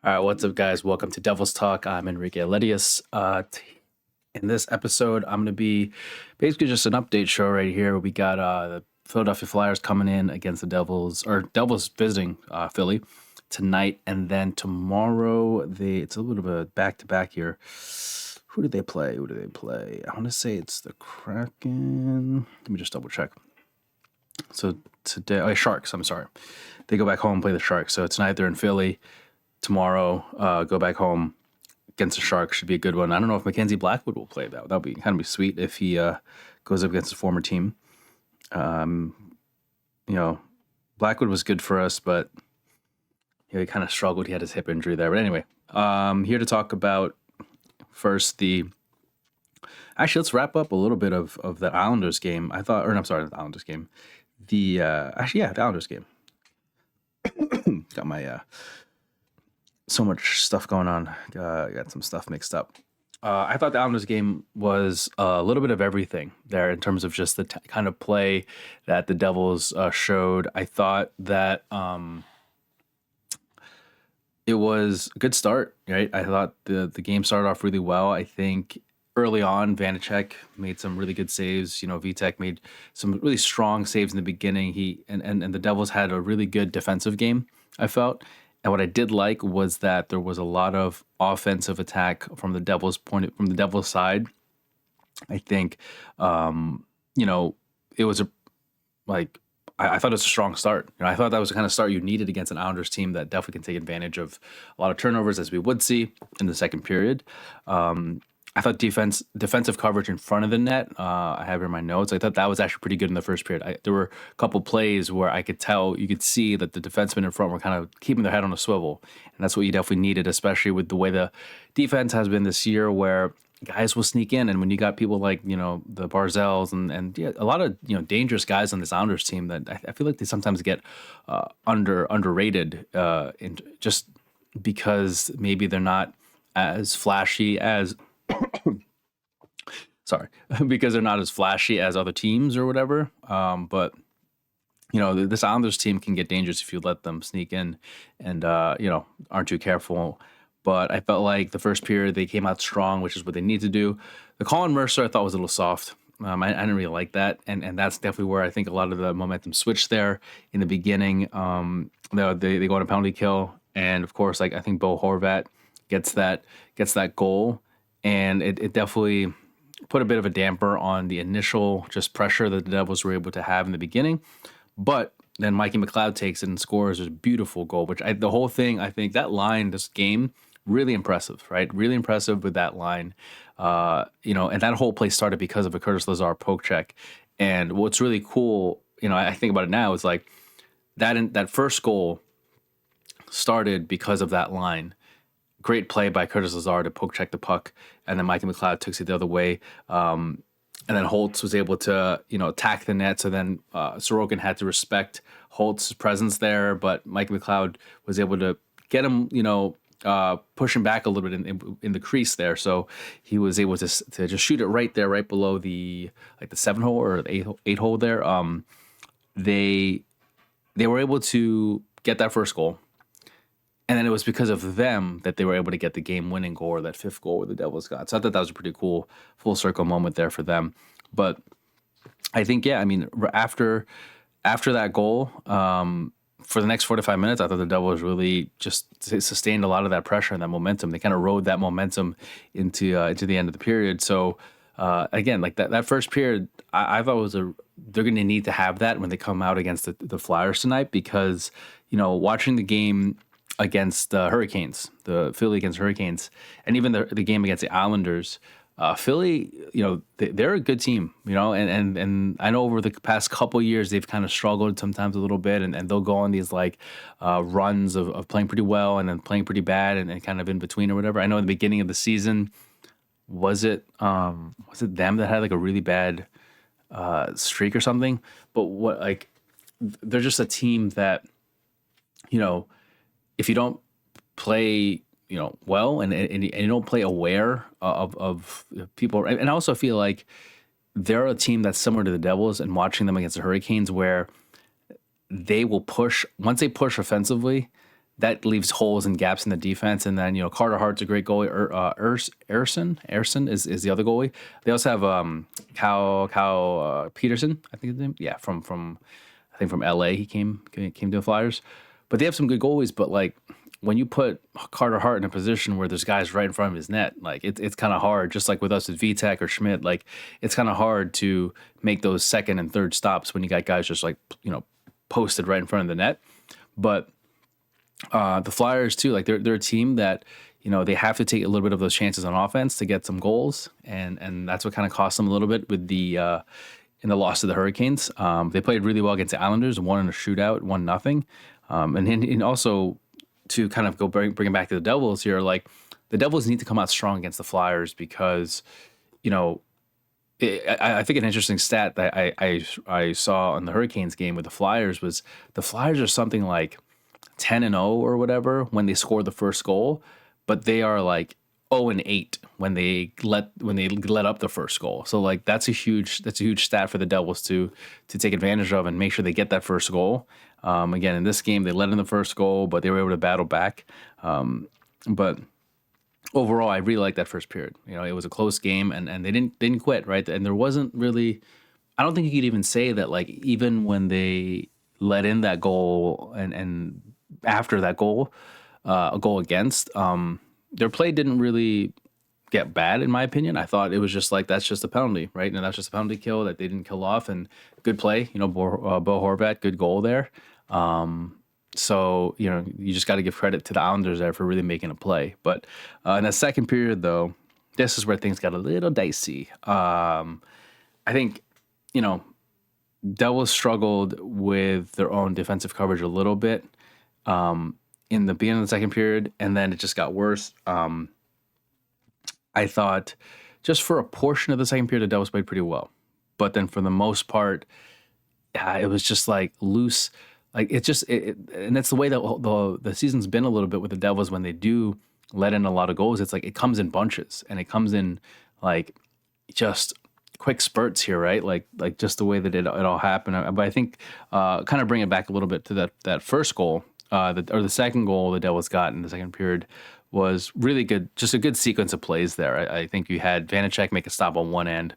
All right, what's up, guys? Welcome to Devil's Talk. I'm Enrique Aledius. In this episode, I'm going to be basically just an update show right here. We got the Philadelphia Flyers coming in against the Devils, or Devils visiting Philly tonight, and then tomorrow it's a little bit of back to back here. Who did they play? I want to say it's the Kraken. Let me just double check. So today, Sharks. I'm sorry, they go back home and play the Sharks. So tonight they're in Philly. Tomorrow, go back home against the Sharks. Should be a good one. I don't know if Mackenzie Blackwood will play that. That'll be kind of be sweet if he goes up against his former team. You know, Blackwood was good for us, but he kind of struggled. He had his hip injury there. But anyway, here to talk about first Actually, let's wrap up a little bit of the Islanders game. The Islanders game. The Islanders game. Got my so much stuff going on. Got some stuff mixed up. I thought the Islanders game was a little bit of everything there in terms of just the kind of play that the Devils showed. I thought that it was a good start, right? I thought the game started off really well. I think early on, Vanacek made some really good saves. Vitek made some really strong saves in the beginning. And the Devils had a really good defensive game, I felt. And what I did like was that there was a lot of offensive attack from the Devils side. I think, it was I thought it was a strong start. I thought that was the kind of start you needed against an Islanders team that definitely can take advantage of a lot of turnovers, as we would see in the second period. I thought defensive coverage in front of the net, I have in my notes. I thought that was actually pretty good in the first period. There were a couple plays where you could see that the defensemen in front were kind of keeping their head on a swivel. And that's what you definitely needed, especially with the way the defense has been this year, where guys will sneak in. And when you got people like, the Barzels and a lot of, dangerous guys on this Islanders team that I feel like they sometimes get underrated just because maybe they're not as flashy as because they're not as flashy as other teams or whatever. But this Islanders team can get dangerous if you let them sneak in and aren't too careful. But I felt like the first period they came out strong, which is what they need to do. The Colin Mercer I thought was a little soft. I didn't really like that, and that's definitely where I think a lot of the momentum switched there in the beginning. They go on a penalty kill, and of course, I think Bo Horvat gets that goal, and it definitely put a bit of a damper on the initial just pressure that the Devils were able to have in the beginning. But then Mikey McLeod takes it and scores a beautiful goal, the whole thing, I think that line, this game, really impressive, right? Really impressive with that line. And that whole play started because of a Curtis Lazar poke check. And what's really cool, I think about it now, is like that first goal started because of that line. Great play by Curtis Lazar to poke check the puck, and then Mikey McLeod took it the other way. And then Holtz was able to, attack the net. So then Sorokin had to respect Holtz's presence there, but Mikey McLeod was able to get him, push him back a little bit in the crease there. So he was able to just shoot it right there, right below the 7 hole or the 8 hole there. They were able to get that first goal. And then it was because of them that they were able to get the game-winning goal, or that fifth goal where the Devils got. So I thought that was a pretty cool full-circle moment there for them. But I think, after that goal, for the next 45 minutes, I thought the Devils really just sustained a lot of that pressure and that momentum. They kind of rode that momentum into the end of the period. So, again, like that first period, I thought they're going to need to have that when they come out against the Flyers tonight, because, watching the game against the Hurricanes, the Philly against Hurricanes, and even the game against the Islanders, Philly, they're a good team, and I know over the past couple years they've kind of struggled sometimes a little bit, and they'll go on these runs of playing pretty well and then playing pretty bad and kind of in between or whatever. I know in the beginning of the season, was it them that had a really bad streak or something? But they're just a team that, if you don't play, well, and you don't play aware of people, and I also feel like they're a team that's similar to the Devils, and watching them against the Hurricanes, where they will push once they push offensively, that leaves holes and gaps in the defense. And then Carter Hart's a great goalie. Erson is the other goalie. They also have Cal Peterson, I think his name. Yeah, from I think from LA. He came to the Flyers, but they have some good goalies. But like when you put Carter Hart in a position where there's guys right in front of his net, like it's kind of hard. Just like with us with Vitek or Schmidt, like it's kind of hard to make those second and third stops when you got guys just like posted right in front of the net. But the Flyers too, like they're a team that they have to take a little bit of those chances on offense to get some goals, and that's what kind of cost them a little bit with the in the loss to the Hurricanes. They played really well against the Islanders, won in a shootout, 1-0, and also to kind of bring it back to the Devils here, like the Devils need to come out strong against the Flyers because I think an interesting stat that I saw on the Hurricanes game with the Flyers was the Flyers are something like 10-0 or whatever when they score the first goal, but they are like 0-8 when they let up the first goal. So like that's a huge stat for the Devils to take advantage of and make sure they get that first goal. Again, in this game they let in the first goal, but they were able to battle back. But overall, I really liked that first period. It was a close game, and they didn't quit, right? And there wasn't really, I don't think you could even say that like even when they let in that goal and after that goal, a goal against, their play didn't really get bad in my opinion. I thought it was just like that's just a penalty, right? And that's just a penalty kill that they didn't kill off, and good play. Bo Horvat, good goal there. So, you just got to give credit to the Islanders there for really making a play. But in the second period, though, this is where things got a little dicey. I think, Devils struggled with their own defensive coverage a little bit in the beginning of the second period, and then it just got worse. I thought just for a portion of the second period, the Devils played pretty well. But then for the most part, it was just like loose. Like and that's the way that the season's been a little bit with the Devils when they do let in a lot of goals. It's like it comes in bunches and it comes in like just quick spurts here, right? Like just the way that it all happened. But I think kind of bring it back a little bit to that first goal, or the second goal the Devils got in the second period was really good. Just a good sequence of plays there. I think you had Vanacek make a stop on one end,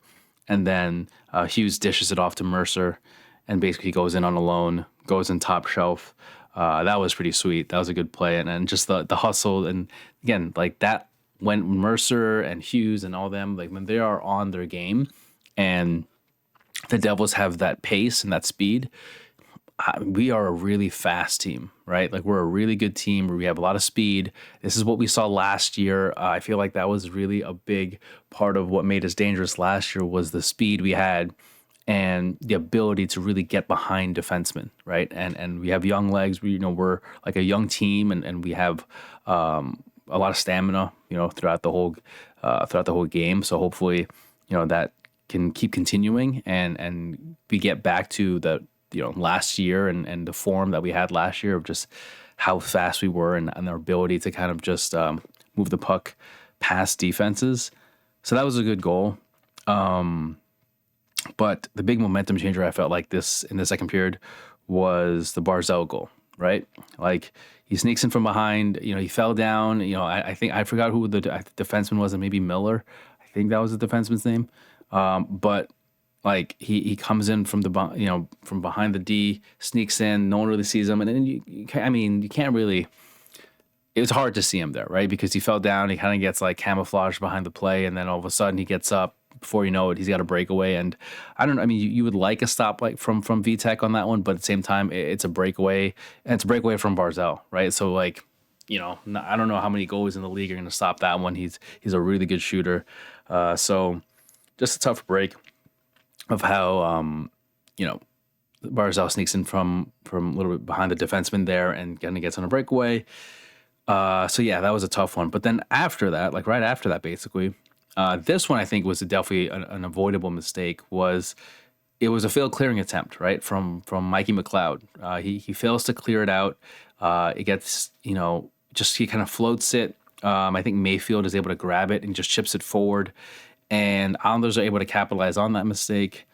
and then Hughes dishes it off to Mercer, and basically goes in on a loan, goes in top shelf. That was pretty sweet. That was a good play. And just the hustle. And again, like that, when Mercer and Hughes and all them, like when they are on their game and the Devils have that pace and that speed, we are a really fast team, right? Like we're a really good team where we have a lot of speed. This is what we saw last year. I feel like that was really a big part of what made us dangerous last year was the speed we had and the ability to really get behind defensemen, right? And we have young legs. We're like a young team, and we have a lot of stamina, throughout the whole game. So hopefully, that can keep continuing, and we get back to the last year and the form that we had last year of just how fast we were and our ability to kind of just move the puck past defenses. So that was a good goal. But the big momentum changer I felt like this in the second period was the Barzal goal, right? Like he sneaks in from behind, he fell down, I think I forgot who the defenseman was, and maybe Miller. I think that was the defenseman's name. But like he comes in from from behind the D, sneaks in, no one really sees him. And then you can't really, it was hard to see him there, right? Because he fell down, he kind of gets like camouflaged behind the play, and then all of a sudden he gets up. Before you know it, he's got a breakaway, and I don't know. I mean, you would like a stop like from Vitek on that one, but at the same time, it's a breakaway, and it's a breakaway from Barzal, right? So like, I don't know how many goalies in the league are going to stop that one. He's a really good shooter, so just a tough break of how Barzal sneaks in from a little bit behind the defenseman there and kind of gets on a breakaway. So yeah, that was a tough one. But then after that, like right after that, basically. This one I think was definitely an avoidable mistake. It was a failed clearing attempt, right, from Mikey McLeod. He fails to clear it out. It gets he kind of floats it. I think Mayfield is able to grab it and just chips it forward, and Islanders are able to capitalize on that mistake.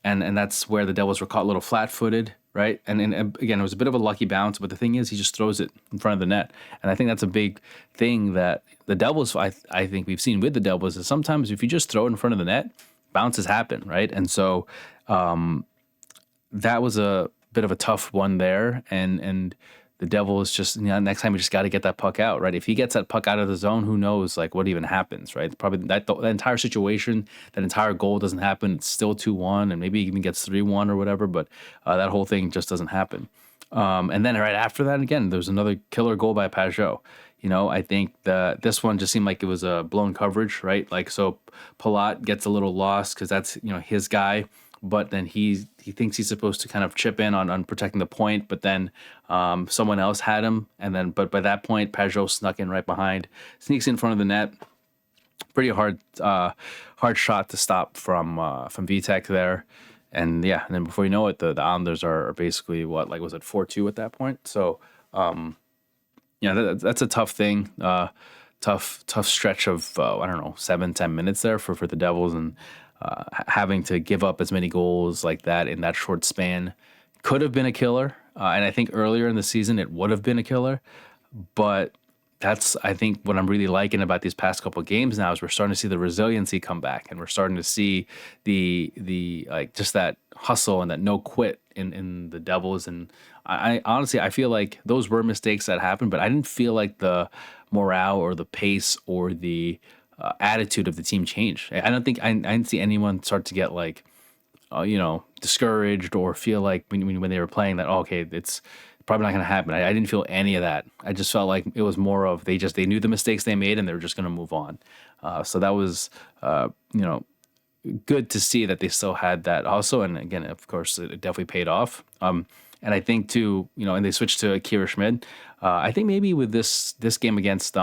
and that's where the Devils were caught a little flat-footed, right? And again, it was a bit of a lucky bounce, but the thing is, he just throws it in front of the net, and I think that's a big thing that the Devils, I think we've seen with the Devils, is sometimes if you just throw it in front of the net, bounces happen, right? And so that was a bit of a tough one there, and the Devils just, next time we just got to get that puck out, right? If he gets that puck out of the zone, who knows like what even happens, right? Probably that entire situation, that entire goal doesn't happen. It's still 2-1, and maybe even gets 3-1 or whatever, but that whole thing just doesn't happen. And then right after that, again, there's another killer goal by Pajot. I think that this one just seemed like it was a blown coverage, right? Like, so Palat gets a little lost because that's, his guy, but then he thinks he's supposed to kind of chip in on protecting the point, but then someone else had him, and then but by that point, Pajot snuck in right behind, sneaks in front of the net. Pretty hard shot to stop from Vitek there. And yeah, and then before you know it, the Islanders are basically was it 4-2 at that point? So that's a tough thing. Tough stretch of I don't know, 7-10 minutes there for the Devils, and having to give up as many goals like that in that short span could have been a killer. And I think earlier in the season it would have been a killer, but that's, I think, what I'm really liking about these past couple of games now is we're starting to see the resiliency come back, and we're starting to see the like just that hustle and that no quit in the Devils. And I honestly, I feel like those were mistakes that happened, but I didn't feel like the morale or the pace or the attitude of the team changed. I don't think I didn't see anyone start to get like discouraged or feel like when they were playing that, okay, it's probably not going to happen. I didn't feel any of that. I just felt like it was more of they knew the mistakes they made and they were just going to move on. So that was good to see that they still had that also. And again, of course, it definitely paid off. And I think too, and they switched to Kira Schmid. I think maybe with this game against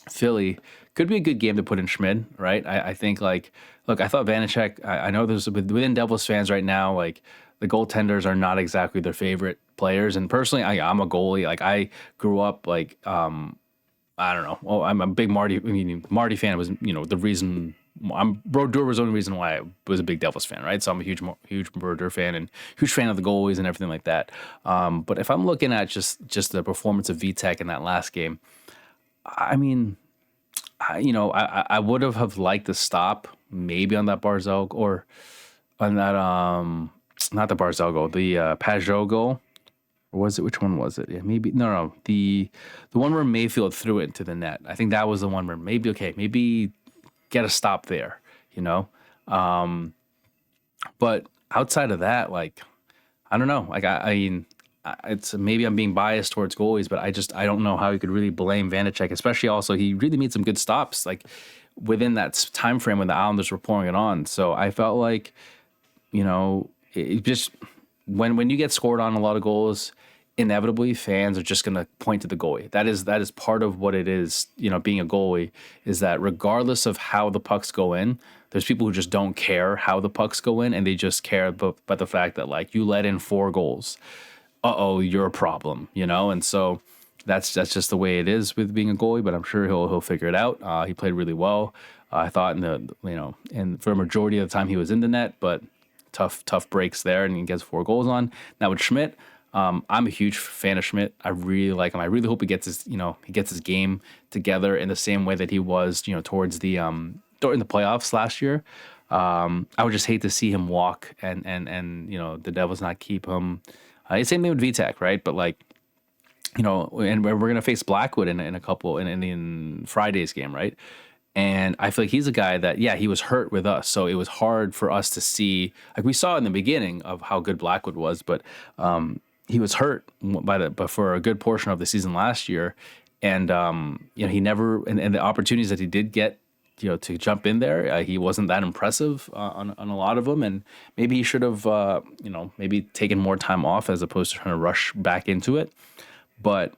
Philly could be a good game to put in Schmid, right? I think look, I thought Vanacek, I know there's within Devils fans right now, like the goaltenders are not exactly their favorite players. And personally, I'm a goalie. Like I grew up like, I don't know. Well, I'm a big Marty fan was, the reason Brodeur was the only reason why I was a big Devils fan, right? So I'm a huge Brodeur fan and huge fan of the goalies and everything like that. But if I'm looking at just the performance of Vitek in that last game, I mean, I would have liked to stop maybe on that Barzal or on that not the Barzal goal, the Pajot goal. Or was it? Which one was it? Yeah, maybe no. The one where Mayfield threw it into the net. I think that was the one where maybe get a stop there, But outside of that, like I don't know. Like I mean, it's maybe I'm being biased towards goalies, but I don't know how you could really blame Vanacek, especially also he really made some good stops like within that time frame when the Islanders were pouring it on. So I felt like, it just when you get scored on a lot of goals, inevitably fans are just going to point to the goalie. That is part of what it is, being a goalie, is that regardless of how the pucks go in, there's people who just don't care how the pucks go in, and they just care about the fact that like you let in 4 goals. You're a problem, and so that's just the way it is with being a goalie. But I'm sure he'll figure it out. He played really well. I thought and for a majority of the time he was in the net, but tough breaks there, and he gets 4 goals on. Now with Schmidt, I'm a huge fan of Schmidt. I really like him. I really hope he gets his game together in the same way that he was, towards the during the playoffs last year. I would just hate to see him walk and the Devils not keep him. Same thing with Vitek, right? But like, and we're gonna face Blackwood in a couple in Friday's game, right? And I feel like he's a guy that, he was hurt with us, so it was hard for us to see. Like we saw in the beginning of how good Blackwood was, but he was hurt but for a good portion of the season last year, and he never and the opportunities that he did get, to jump in there, he wasn't that impressive on a lot of them, and maybe he should have maybe taken more time off as opposed to trying to rush back into it. But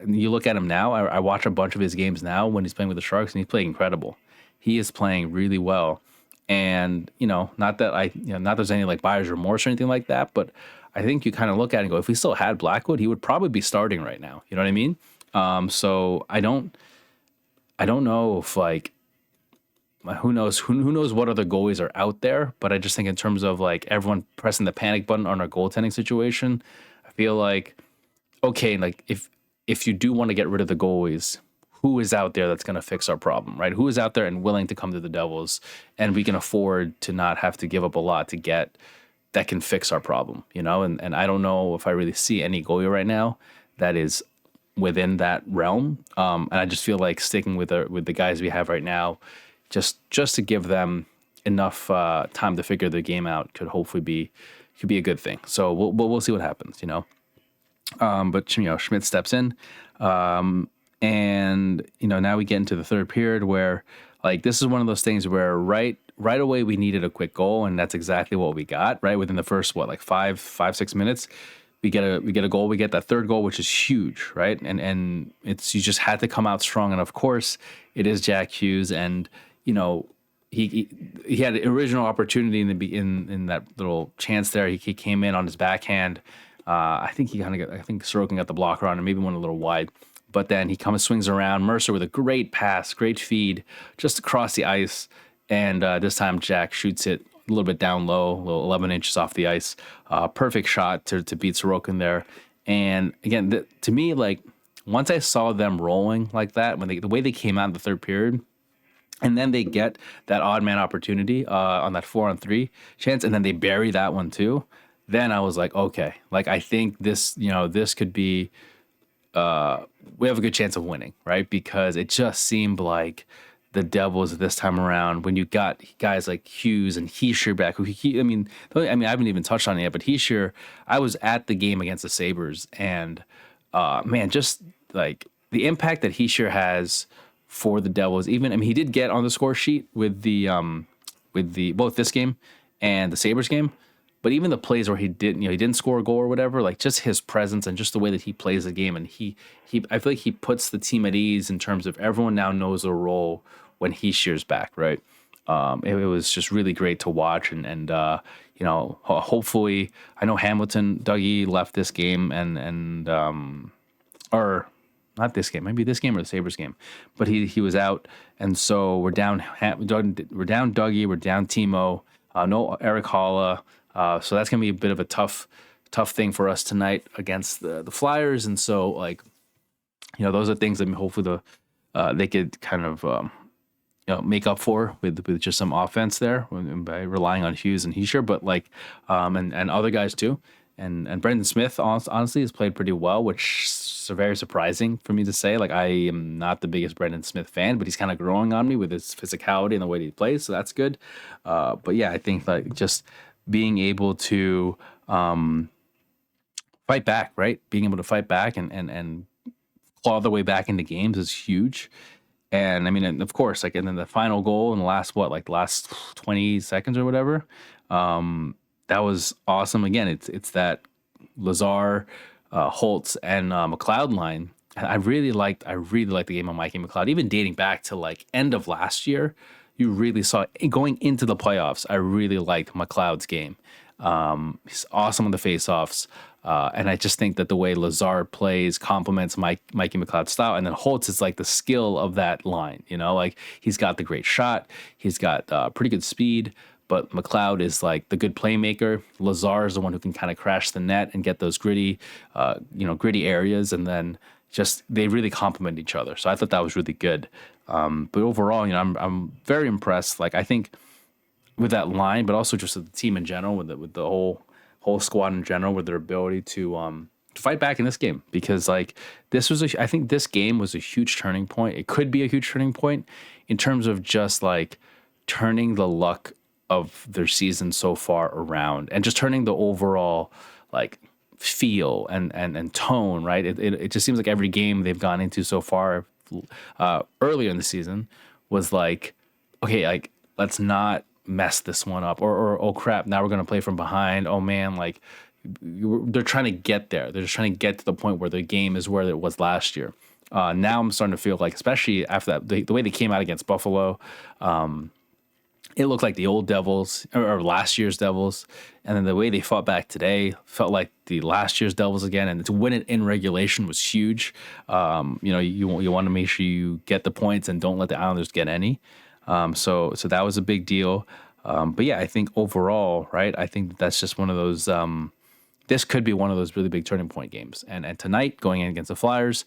you look at him now. I watch a bunch of his games now when he's playing with the Sharks, and he's playing incredible. He is playing really well, and not that not there's any like buyer's remorse or anything like that, but I think you kind of look at it and go, if we still had Blackwood, he would probably be starting right now. You know what I mean? So I don't know if like who knows what other goalies are out there. But I just think in terms of like everyone pressing the panic button on our goaltending situation, I feel like okay, like if you do want to get rid of the goalies, who is out there that's going to fix our problem, right? Who is out there and willing to come to the Devils, and we can afford to not have to give up a lot to get that can fix our problem, you know? And I don't know if I really see any goalie right now that is within that realm. And I just feel like sticking with the guys we have right now, just to give them enough time to figure their game out could be a good thing. So we'll see what happens, you know. But you know, Schmidt steps in, and you know, now we get into the third period where like this is one of those things where right away we needed a quick goal, and that's exactly what we got. Right within the first what like 5-6 minutes, we get a goal. We get that third goal, which is huge, right? And it's you just had to come out strong, and of course it is Jack Hughes, and you know. He had an original opportunity in that little chance there. He came in on his backhand. I think Sorokin got the blocker on and maybe went a little wide. But then he swings around. Mercer with a great pass, great feed, just across the ice. And this time Jack shoots it a little bit down low, a little 11 inches off the ice. Perfect shot to beat Sorokin there. And again, to me, like once I saw them rolling like that, the way they came out in the third period, and then they get that odd man opportunity on that 4-on-3 chance, and then they bury that one too. Then I was like, okay, like I think this could be, we have a good chance of winning, right? Because it just seemed like the Devils this time around, when you got guys like Hughes and Hischier back, I haven't even touched on it yet, but Hischier, I was at the game against the Sabres, and man, just like the impact that Hischier has for the Devils, he did get on the score sheet with the both this game and the Sabres game, but even the plays where he didn't score a goal or whatever, like just his presence and just the way that he plays the game, and I feel like he puts the team at ease in terms of everyone now knows their role when he shears back, right? It was just really great to watch, and hopefully, I know Hamilton, Dougie left this game or not this game, maybe this game or the Sabres game, but he was out, and so we're down Dougie, we're down Timo, no Eric Halla, so that's gonna be a bit of a tough thing for us tonight against the Flyers, and so like those are things that hopefully they could kind of make up for with just some offense there by relying on Hughes and Hischier, but like and other guys too. And Brendan Smith honestly has played pretty well, which is very surprising for me to say. Like I am not the biggest Brendan Smith fan, but he's kind of growing on me with his physicality and the way he plays, so that's good. But yeah, I think like just being able to fight back, right? Being able to fight back and claw their way back into games is huge. And I mean, and of course, like, and then the final goal in the last 20 seconds or whatever. That was awesome. Again, it's that Lazar, Holtz, and McLeod line. And I really liked the game of Mikey McLeod. Even dating back to like end of last year, you really saw going into the playoffs. I really liked McLeod's game. He's awesome on the faceoffs, and I just think that the way Lazar plays complements Mikey McLeod's style. And then Holtz is like the skill of that line. Like he's got the great shot, he's got pretty good speed. But McLeod is like the good playmaker. Lazar is the one who can kind of crash the net and get those gritty areas, and then just they really complement each other. So I thought that was really good. But overall, I'm very impressed. Like I think with that line, but also just with the team in general, with the whole squad in general, with their ability to fight back in this game, because like I think this game was a huge turning point. It could be a huge turning point in terms of just like turning the luck of their season so far around, and just turning the overall like feel and tone, right? It just seems like every game they've gone into so far earlier in the season was like, okay, like let's not mess this one up, or oh crap, now we're gonna play from behind. Oh man, like they're trying to get there. They're just trying to get to the point where their game is where it was last year. Now I'm starting to feel like, especially after that, the way they came out against Buffalo, it looked like the old Devils or last year's Devils, and then the way they fought back today felt like the last year's Devils again. And to win it in regulation was huge. You want to make sure you get the points and don't let the Islanders get any. So that was a big deal. But yeah, I think overall, right? I think that's just one of those. This could be one of those really big turning point games. And tonight, going in against the Flyers,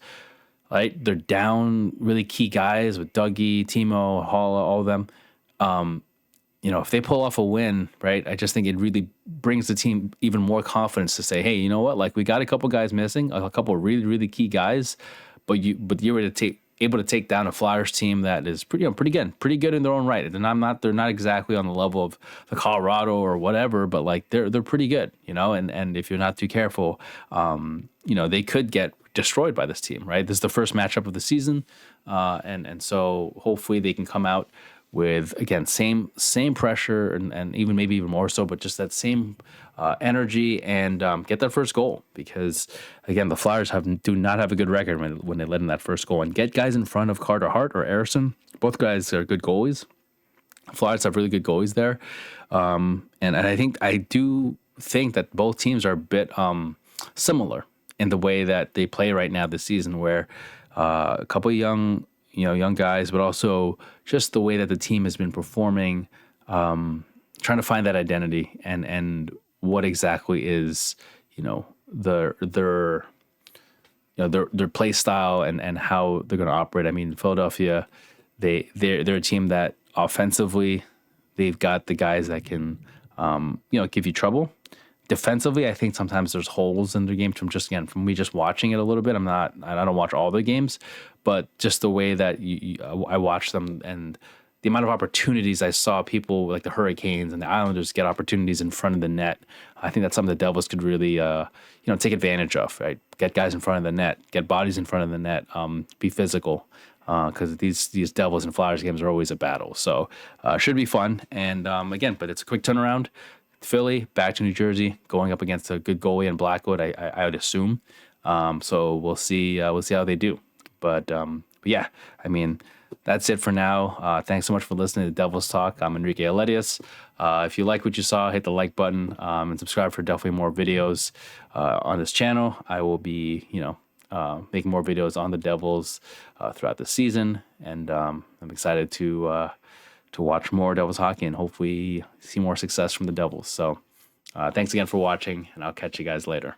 right? They're down really key guys with Dougie, Timo, Holla, all of them. If they pull off a win, right, I just think it really brings the team even more confidence to say, hey, you know what? Like, we got a couple guys missing, a couple of really, really key guys, but you were able to take down a Flyers team that is pretty good in their own right. And they're not exactly on the level of the Colorado or whatever, but like they're pretty good, and if you're not too careful, they could get destroyed by this team, right? This is the first matchup of the season, and so hopefully they can come out with, again, same pressure and even maybe even more so, but just that same energy and get that first goal, because again the Flyers do not have a good record when they let in that first goal, and get guys in front of Carter Hart or Eriksson. Both guys are good goalies. Flyers have really good goalies there, and I do think that both teams are a bit similar in the way that they play right now this season, where a couple of young guys, but also just the way that the team has been performing, trying to find that identity and what exactly is, their play style and how they're going to operate. I mean, Philadelphia, they're a team that offensively, they've got the guys that can, give you trouble. Defensively, I think sometimes there's holes in their game from me just watching it a little bit. I don't watch all the games, but just the way that I watch them and the amount of opportunities I saw people like the Hurricanes and the Islanders get opportunities in front of the net. I think that's something the Devils could really, take advantage of, right? Get guys in front of the net, get bodies in front of the net, be physical. Because these Devils and Flyers games are always a battle. So should be fun. And again, but it's a quick turnaround. Philly back to New Jersey, going up against a good goalie in Blackwood, I would assume. So we'll see how they do. But yeah, I mean, that's it for now. Thanks so much for listening to Devils Talk. I'm Enrique Aledius. If you like what you saw, hit the like button and subscribe for definitely more videos on this channel. I will be, making more videos on the Devils throughout the season, and I'm excited to watch more Devils hockey and hopefully see more success from the Devils. So thanks again for watching, and I'll catch you guys later.